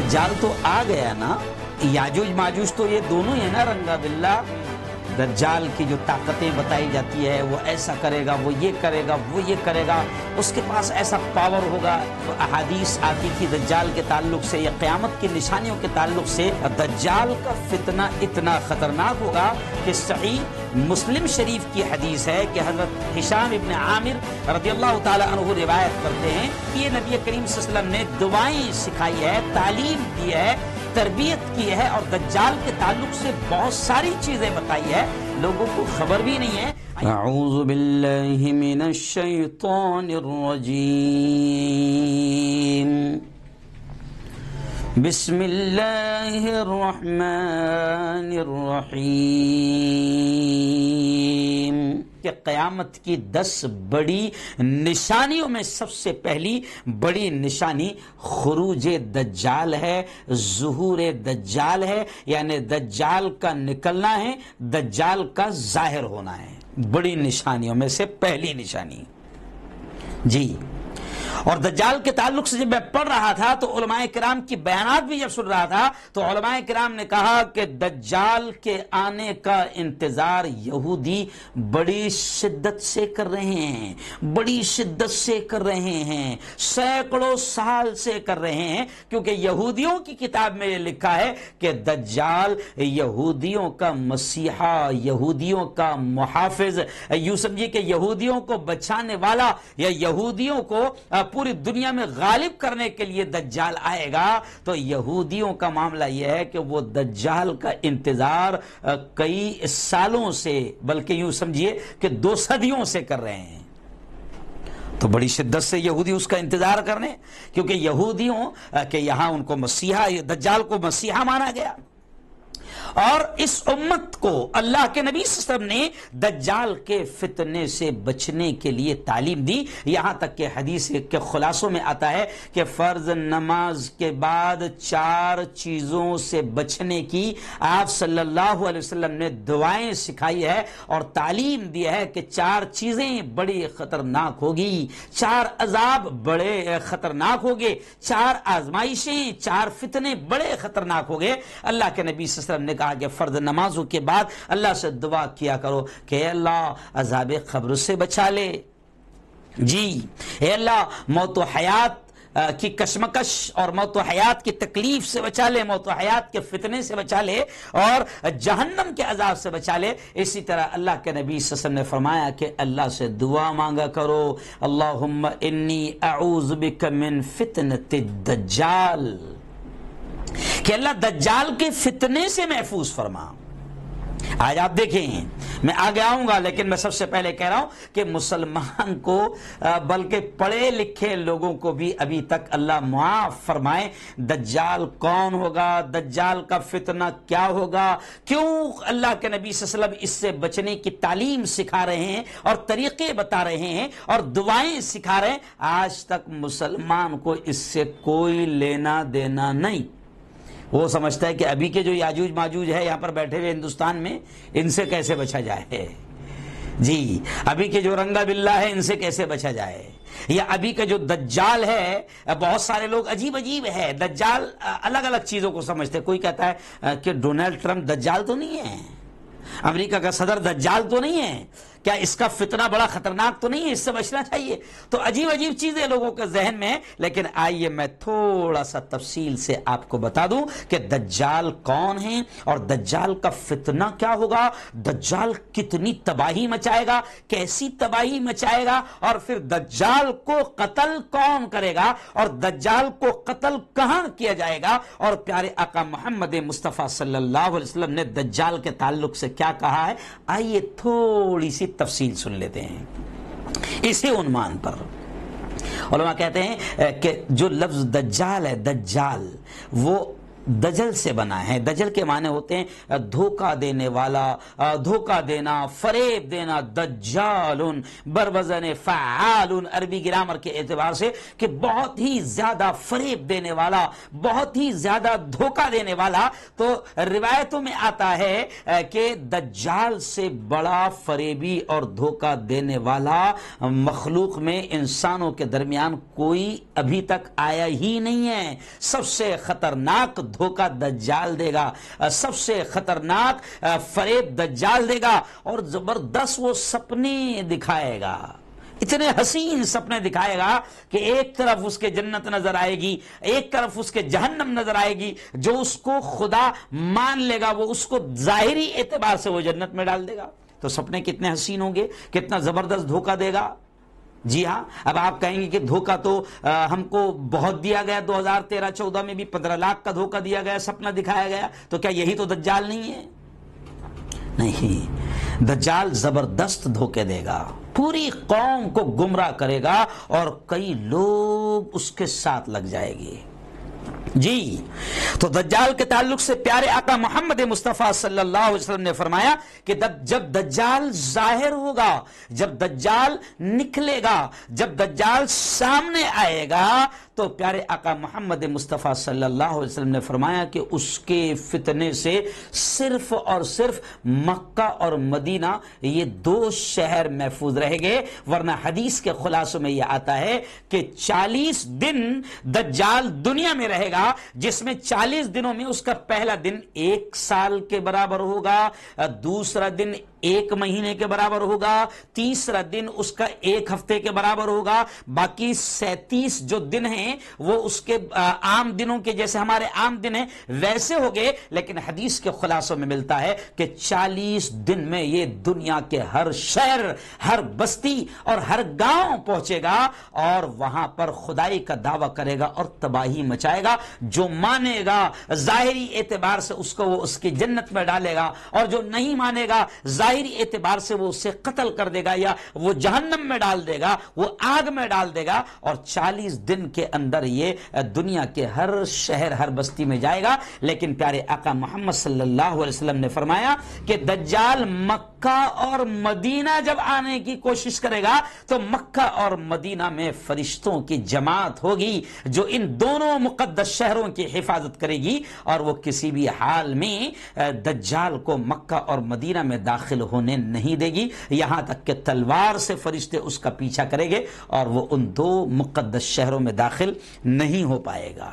दज्जाल तो आ गया ना, याजूज माजूज तो ये दोनों ही है ना रंगा बिल्ला। दज्जाल की जो ताकतें बताई जाती है, वो ऐसा करेगा, वो ये करेगा, वो ये करेगा, उसके पास ऐसा पावर होगा। अहादीस आती थी दज्जाल के ताल्लुक से या क़यामत की निशानियों के ताल्लुक से। दज्जाल का फितना इतना ख़तरनाक होगा कि सहीह मुस्लिम शरीफ की हदीस है कि हज़रत हिशाम इब्न आमिर रज़ियल्लाहु ताला अन्हु रिवायत करते हैं कि ये नबी करीम सल्लल्लाहु अलैहि वसल्लम ने दुआएं सिखाई है, तालीम दी है, तरबियत की है, और दज्जाल के ताल्लुक से बहुत सारी चीजें बताई है, लोगों को खबर भी नहीं है। अऊज़ु बिल्लाहि मिनश शैतानिर रजीम, बिस्मिल्लाहिर रहमानिर रहीम। कि क़यामत की 10 बड़ी निशानियों में सबसे पहली बड़ी निशानी खुरूज दज्जाल है, ज़ुहूर दज्जाल है, यानी दज्जाल का निकलना है, दज्जाल का ज़ाहिर होना है। बड़ी निशानियों में से पहली निशानी जी। और दज्जाल के ताल्लुक से जब मैं पढ़ रहा था तो उलमाए किराम की बयानात भी जब सुन रहा था तो उलमाए किराम ने कहा कि दज्जाल के आने का इंतजार यहूदी बड़ी शिद्दत से कर रहे हैं, बड़ी शिद्दत से कर रहे हैं, सैकड़ों साल से कर रहे हैं, क्योंकि यहूदियों की किताब में लिखा है कि दज्जाल यहूदियों का मसीहा, यहूदियों का मुहाफिज, यूं समझिए कि यहूदियों को बचाने वाला या यहूदियों को पूरी दुनिया में गालिब करने के लिए दज्जाल आएगा। तो यहूदियों का मामला यह है कि वो दज्जाल का इंतजार कई सालों से, बल्कि यूं समझिए कि 2 सदियों से कर रहे हैं। तो बड़ी शिद्दत से यहूदी उसका इंतजार कर रहे हैं, क्योंकि यहूदियों के यहां उनको मसीहा, दज्जाल को मसीहा माना गया। और इस उम्मत को अल्लाह के नबी सल्लल्लाहु अलैहि वसल्लम ने दज्जाल के फितने से बचने के लिए तालीम दी। यहां तक कि हदीस के खुलासों में आता है कि फर्ज नमाज के बाद 4 चीजों से बचने की आप सल्लल्लाहु अलैहि वसल्लम ने दुआएं सिखाई है और तालीम दी है कि 4 चीजें बड़ी खतरनाक होगी, 4 अजाब बड़े खतरनाक होंगे, 4 आजमाइशें, 4 फितने बड़े खतरनाक होंगे। अल्लाह के नबी सल्लल्लाहु अलैहि वसल्लम ने कहा कि फर्ज नमाजों के बाद अल्लाह से दुआ किया करो कि अल्लाह अज़ाब क़ब्र से बचा ले जी, अल्लाह मौत व हयात की कशमकश और मौत व हयात की तकलीफ से बचा ले, मौत व हयात के फितने से बचा ले और जहन्नम के अजाब से बचा ले। इसी तरह अल्लाह के नबी सल्लल्लाहु अलैहि वसल्लम ने फरमाया कि अल्लाह से दुआ मांगा करो, अल्लाहुम्मा इन्नी अऊज़ु बिका मिन फितनतिद दज्जाल, कि अल्लाह दज्जाल के फितने से महफूज फरमा। आज आप देखें, मैं आगे आऊंगा, लेकिन मैं सबसे पहले कह रहा हूं कि मुसलमान को बल्कि पढ़े लिखे लोगों को भी अभी तक अल्लाह मुआफ फरमाए। दज्जाल कौन होगा, दज्जाल का फितना क्या होगा, क्यों अल्लाह के नबी सल्लल्लाहु अलैहि वसल्लम इससे बचने की तालीम सिखा रहे हैं और तरीके बता रहे हैं और दुआएं सिखा रहे हैं, आज तक मुसलमान को इससे कोई लेना देना नहीं। वो समझता है कि अभी के जो याजूज माजूज है यहाँ पर बैठे हुए हिंदुस्तान में, इनसे कैसे बचा जाए जी, अभी के जो रंगा बिल्ला है इनसे कैसे बचा जाए, या अभी का जो दज्जाल है। बहुत सारे लोग अजीब अजीब है, दज्जाल अलग अलग चीजों को समझते हैं। कोई कहता है कि डोनाल्ड ट्रंप दज्जाल तो नहीं है, अमेरिका का सदर दज्जाल तो नहीं है, क्या इसका फितना बड़ा खतरनाक तो नहीं है, इससे बचना चाहिए। तो अजीब अजीब चीजें लोगों के जहन में है। लेकिन आइए मैं थोड़ा सा तफसील से आपको बता दूं कि दज्जाल कौन है और दज्जाल का फितना क्या होगा, दज्जाल कितनी तबाही मचाएगा, कैसी तबाही मचाएगा, और फिर दज्जाल को कत्ल कौन करेगा और दज्जाल को कत्ल कहां किया जाएगा। और प्यारे आका मोहम्मद मुस्तफा सल्लल्लाहु अलैहि वसल्लम ने दज्जाल के ताल्लुक से क्या कहा है, आइए थोड़ी सी तफसील सुन लेते हैं इसी उन्वान पर। उलमा कहते हैं कि जो लफ्ज दज्जाल है, दज्जाल वो دجل سے بنا ہے. دجل کے معنی ہوتے ہیں دھوکہ دینے والا, دھوکہ دینا, فریب دینا. دجال بروزن فعال, عربی گرامر کے اعتبار سے کہ بہت ہی زیادہ فریب دینے والا, بہت ہی زیادہ دھوکہ دینے والا. تو روایتوں میں آتا ہے کہ دجال سے بڑا فریبی اور دھوکہ دینے والا مخلوق میں انسانوں کے درمیان کوئی ابھی تک آیا ہی نہیں ہے. سب سے خطرناک دھوکہ دجال دے گا, سب سے خطرناک فریب دجال دے گا, اور زبردست وہ سپنے دکھائے گا, اتنے حسین سپنے دکھائے گا کہ ایک طرف اس کے جنت نظر آئے گی, ایک طرف اس کے جہنم نظر آئے گی. جو اس کو خدا مان لے گا وہ اس کو ظاہری اعتبار سے وہ جنت میں ڈال دے گا. تو سپنے کتنے حسین ہوں گے, کتنا زبردست دھوکہ دے گا. جی ہاں, اب آپ کہیں گے کہ دھوکہ تو ہم کو بہت دیا گیا, 2013-14 میں بھی 15 لاکھ کا دھوکہ دیا گیا, سپنا دکھایا گیا, تو کیا یہی تو دجال نہیں ہے؟ نہیں, دجال زبردست دھوکے دے گا, پوری قوم کو گمراہ کرے گا اور کئی لوگ اس کے ساتھ لگ جائے گی. جی, تو دجال کے تعلق سے پیارے آقا محمد مصطفیٰ صلی اللہ علیہ وسلم نے فرمایا کہ جب دجال ظاہر ہوگا, جب دجال نکلے گا, جب دجال سامنے آئے گا, تو پیارے آقا محمد مصطفیٰ صلی اللہ علیہ وسلم نے فرمایا کہ اس کے فتنے سے صرف اور صرف مکہ اور مدینہ یہ 2 شہر محفوظ رہیں گے. ورنہ حدیث کے خلاصوں میں یہ آتا ہے کہ 40 دن دجال دنیا میں رہے گا, جس میں 40 دنوں میں اس کا پہلا دن 1 سال کے برابر ہوگا, دوسرا دن 1 مہینے کے برابر ہوگا, تیسرا دن اس کا 1 ہفتے کے برابر ہوگا, باقی 37 جو دن ہیں وہ اس کے عام دنوں کے جیسے ہمارے عام دن ہیں ویسے ہو گئے. لیکن حدیث کے خلاصوں میں ملتا ہے کہ 40 دن میں یہ دنیا کے ہر شہر, ہر بستی اور ہر گاؤں پہنچے گا اور وہاں پر خدائی کا دعویٰ کرے گا اور تباہی مچائے گا. جو مانے گا ظاہری اعتبار سے اس کو وہ اس کی جنت میں ڈالے گا, اور جو نہیں مانے گا ظاہری اعتبار سے وہ اسے قتل کر دے گا یا وہ جہنم میں ڈال دے گا, وہ آگ میں ڈال دے گا. اور 40 دن کے اندر یہ دنیا کے ہر شہر, ہر بستی میں جائے گا. لیکن پیارے آقا محمد صلی اللہ علیہ وسلم نے فرمایا کہ دجال مکہ اور مدینہ جب آنے کی کوشش کرے گا تو مکہ اور مدینہ میں فرشتوں کی جماعت ہوگی جو ان دونوں مقدس شہروں کی حفاظت کرے گی, اور وہ کسی بھی حال میں دجال کو مکہ اور مدینہ میں داخل ہونے نہیں دے گی, یہاں تک کہ تلوار سے فرشتے اس کا پیچھا کریں گے اور وہ ان 2 مقدس شہروں میں داخل نہیں ہو پائے گا.